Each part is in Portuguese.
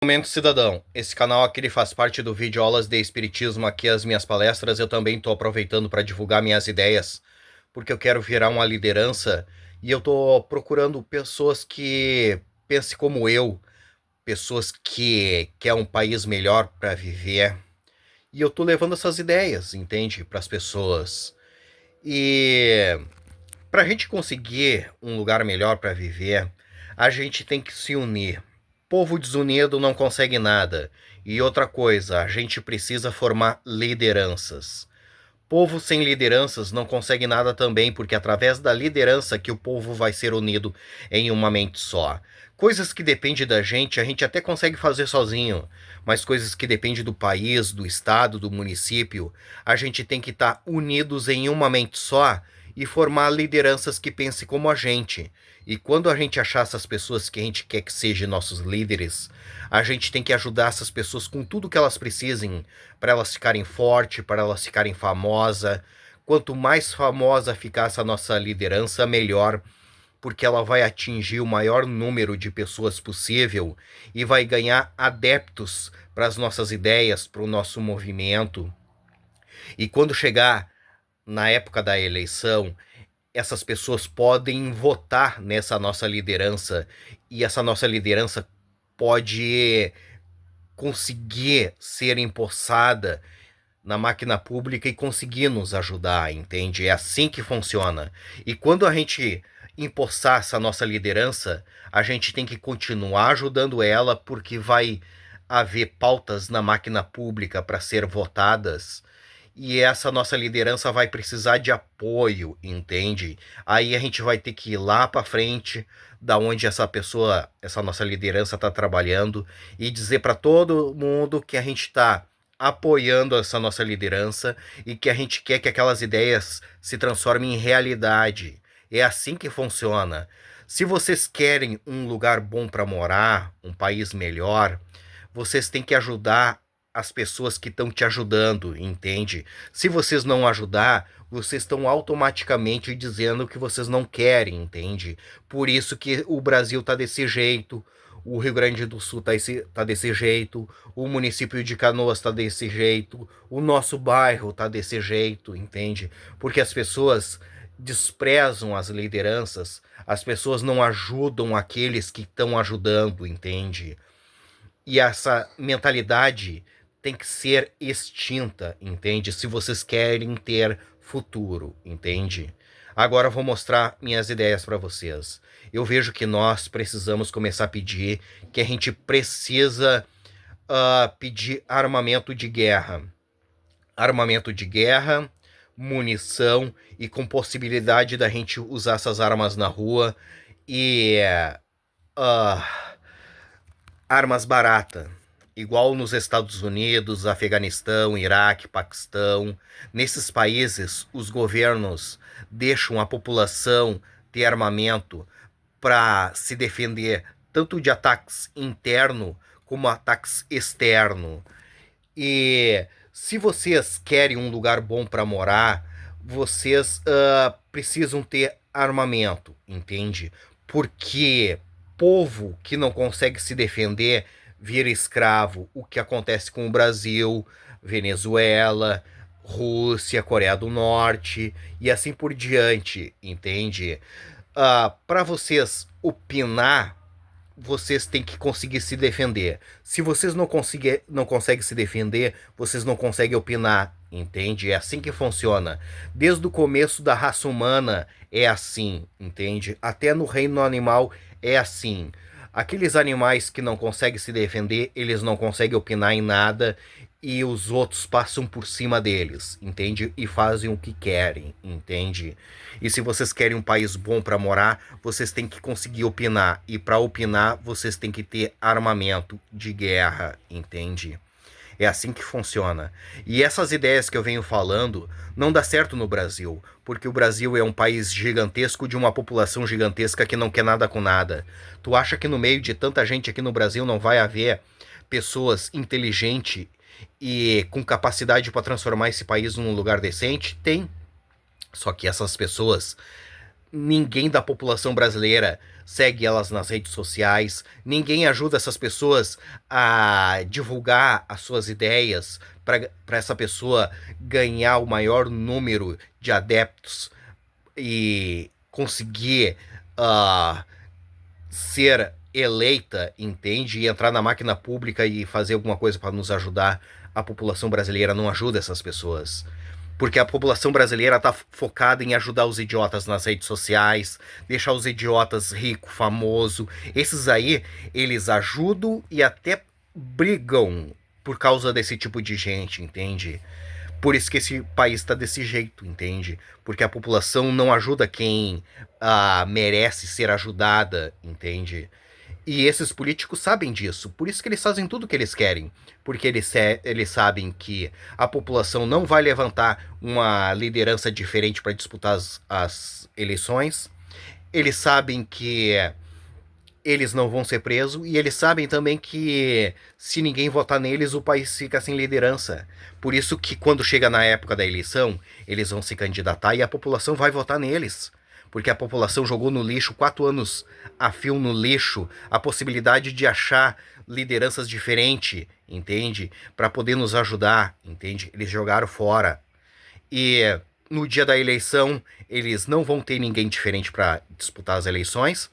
Momento Cidadão, esse canal aqui ele faz parte do vídeo Aulas de Espiritismo, aqui as minhas palestras, eu também estou aproveitando para divulgar minhas ideias, porque eu quero virar uma liderança e eu estou procurando pessoas que pensem como eu, pessoas que querem um país melhor para viver, e eu estou levando essas ideias, entende, para as pessoas. E para a gente conseguir um lugar melhor para viver, a gente tem que se unir. Povo desunido não consegue nada. E outra coisa, a gente precisa formar lideranças. Povo sem lideranças não consegue nada também, porque é através da liderança que o povo vai ser unido em uma mente só. Coisas que dependem da gente, a gente até consegue fazer sozinho, mas coisas que dependem do país, do estado, do município, a gente tem que estar unidos em uma mente só e formar lideranças que pensem como a gente. E quando a gente achar essas pessoas que a gente quer que sejam nossos líderes, a gente tem que ajudar essas pessoas com tudo que elas precisem para elas ficarem fortes, para elas ficarem famosas. Quanto mais famosa ficar essa nossa liderança, melhor, porque ela vai atingir o maior número de pessoas possível e vai ganhar adeptos para as nossas ideias, para o nosso movimento. E quando chegar na época da eleição, essas pessoas podem votar nessa nossa liderança e essa nossa liderança pode conseguir ser empossada na máquina pública e conseguir nos ajudar, entende? É assim que funciona. E quando a gente empossar essa nossa liderança, a gente tem que continuar ajudando ela, porque vai haver pautas na máquina pública para ser votadas. E essa nossa liderança vai precisar de apoio, entende? Aí a gente vai ter que ir lá para frente, da onde essa pessoa, essa nossa liderança está trabalhando, e dizer para todo mundo que a gente está apoiando essa nossa liderança e que a gente quer que aquelas ideias se transformem em realidade. É assim que funciona. Se vocês querem um lugar bom para morar, um país melhor, vocês têm que ajudar as pessoas que estão te ajudando, entende? Se vocês não ajudar, vocês estão automaticamente dizendo que vocês não querem, entende? Por isso que o Brasil tá desse jeito, o Rio Grande do Sul tá desse jeito, o município de Canoas tá desse jeito, o nosso bairro tá desse jeito, entende? Porque as pessoas desprezam as lideranças, as pessoas não ajudam aqueles que estão ajudando, entende? E essa mentalidade tem que ser extinta, entende? Se vocês querem ter futuro, entende? Agora eu vou mostrar minhas ideias para vocês. Eu vejo que nós precisamos começar a pedir, que a gente precisa pedir armamento de guerra. Armamento de guerra, munição e com possibilidade da gente usar essas armas na rua e uh, armas baratas, igual nos Estados Unidos, Afeganistão, Iraque, Paquistão. Nesses países, os governos deixam a população ter armamento para se defender tanto de ataques internos como ataques externos. E se vocês querem um lugar bom para morar, vocês precisam ter armamento, entende? Porque povo que não consegue se defender vira escravo. O que acontece com o Brasil, Venezuela, Rússia, Coreia do Norte e assim por diante, entende? Para vocês opinar, vocês têm que conseguir se defender. Se vocês não conseguem se defender, vocês não conseguem opinar, entende? É assim que funciona. Desde o começo da raça humana é assim, entende? Até no reino animal é assim. Aqueles animais que não conseguem se defender, eles não conseguem opinar em nada e os outros passam por cima deles, entende? E fazem o que querem, entende? E se vocês querem um país bom para morar, vocês têm que conseguir opinar. E para opinar, vocês têm que ter armamento de guerra, entende? É assim que funciona. E essas ideias que eu venho falando não dá certo no Brasil, porque o Brasil é um país gigantesco de uma população gigantesca que não quer nada com nada. Tu acha que no meio de tanta gente aqui no Brasil não vai haver pessoas inteligentes e com capacidade para transformar esse país num lugar decente? Tem. Só que essas pessoas ninguém da população brasileira segue elas nas redes sociais, ninguém ajuda essas pessoas a divulgar as suas ideias para essa pessoa ganhar o maior número de adeptos e conseguir ser eleita, entende? E entrar na máquina pública e fazer alguma coisa para nos ajudar. A população brasileira não ajuda essas pessoas. Porque a população brasileira está focada em ajudar os idiotas nas redes sociais, deixar os idiotas ricos, famosos. Esses aí, eles ajudam e até brigam por causa desse tipo de gente, entende? Por isso que esse país está desse jeito, entende? Porque a população não ajuda quem merece ser ajudada, entende? E esses políticos sabem disso, por isso que eles fazem tudo o que eles querem. Porque eles sabem que a população não vai levantar uma liderança diferente para disputar as eleições. Eles sabem que eles não vão ser presos e eles sabem também que se ninguém votar neles, o país fica sem liderança. Por isso que quando chega na época da eleição, eles vão se candidatar e a população vai votar neles. Porque a população jogou no lixo 4 anos a fio no lixo a possibilidade de achar lideranças diferentes, entende? Para poder nos ajudar, entende? Eles jogaram fora. E no dia da eleição, eles não vão ter ninguém diferente para disputar as eleições.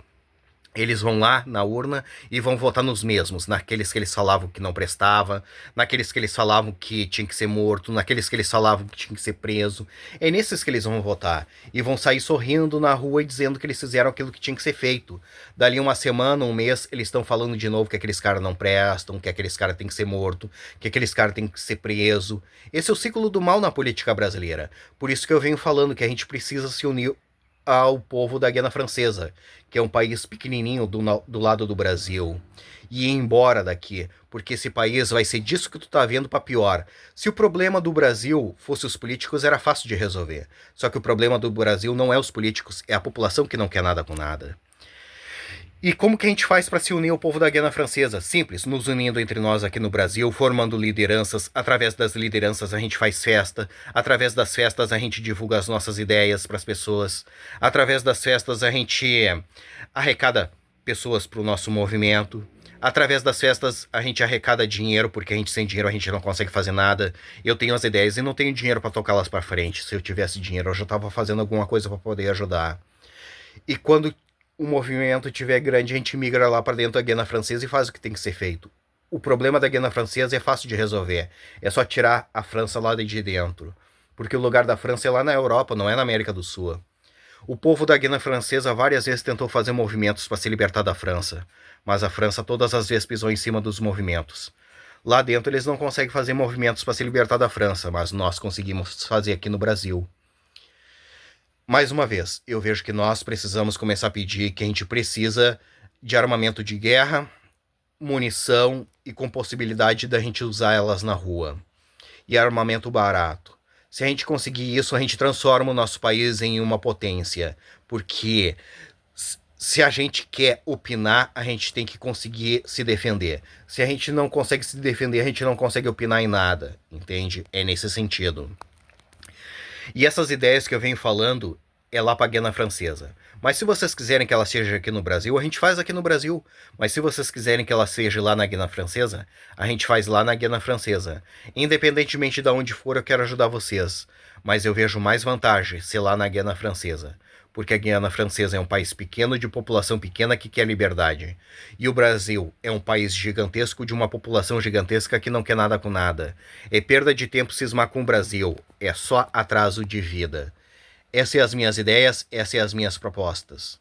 Eles vão lá na urna e vão votar nos mesmos, naqueles que eles falavam que não prestava, naqueles que eles falavam que tinha que ser morto, naqueles que eles falavam que tinha que ser preso. É nesses que eles vão votar. E vão sair sorrindo na rua e dizendo que eles fizeram aquilo que tinha que ser feito. Dali uma semana, um mês, eles estão falando de novo que aqueles caras não prestam, que aqueles caras têm que ser morto, que aqueles caras têm que ser preso. Esse é o ciclo do mal na política brasileira. Por isso que eu venho falando que a gente precisa se unir ao povo da Guiana Francesa, que é um país pequenininho do lado do Brasil, e ir embora daqui, porque esse país vai ser disso que tu tá vendo para pior. Se o problema do Brasil fosse os políticos, era fácil de resolver. Só que o problema do Brasil não é os políticos, é a população que não quer nada com nada. E como que a gente faz para se unir ao povo da Guiana Francesa? Simples, nos unindo entre nós aqui no Brasil, formando lideranças. Através das lideranças a gente faz festa. Através das festas a gente divulga as nossas ideias para as pessoas. Através das festas a gente arrecada pessoas para o nosso movimento. Através das festas a gente arrecada dinheiro, porque a gente sem dinheiro a gente não consegue fazer nada. Eu tenho as ideias e não tenho dinheiro para tocá-las para frente. Se eu tivesse dinheiro eu já estava fazendo alguma coisa para poder ajudar. E quando o movimento tiver grande, a gente migra lá para dentro da Guiana Francesa e faz o que tem que ser feito. O problema da Guiana Francesa é fácil de resolver. É só tirar a França lá de dentro. Porque o lugar da França é lá na Europa, não é na América do Sul. O povo da Guiana Francesa várias vezes tentou fazer movimentos para se libertar da França. Mas a França todas as vezes pisou em cima dos movimentos. Lá dentro eles não conseguem fazer movimentos para se libertar da França, mas nós conseguimos fazer aqui no Brasil. Mais uma vez, eu vejo que nós precisamos começar a pedir que a gente precisa de armamento de guerra, munição e com possibilidade da gente usar elas na rua. E armamento barato. Se a gente conseguir isso, a gente transforma o nosso país em uma potência. Porque se a gente quer opinar, a gente tem que conseguir se defender. Se a gente não consegue se defender, a gente não consegue opinar em nada. Entende? É nesse sentido. E essas ideias que eu venho falando é lá para a Guiana Francesa. Mas se vocês quiserem que ela seja aqui no Brasil, a gente faz aqui no Brasil. Mas se vocês quiserem que ela seja lá na Guiana Francesa, a gente faz lá na Guiana Francesa. Independentemente de onde for, eu quero ajudar vocês. Mas eu vejo mais vantagem ser lá na Guiana Francesa. Porque a Guiana Francesa é um país pequeno, de população pequena que quer liberdade. E o Brasil é um país gigantesco, de uma população gigantesca que não quer nada com nada. É perda de tempo cismar com o Brasil. É só atraso de vida. Essas são as minhas ideias, essas são as minhas propostas.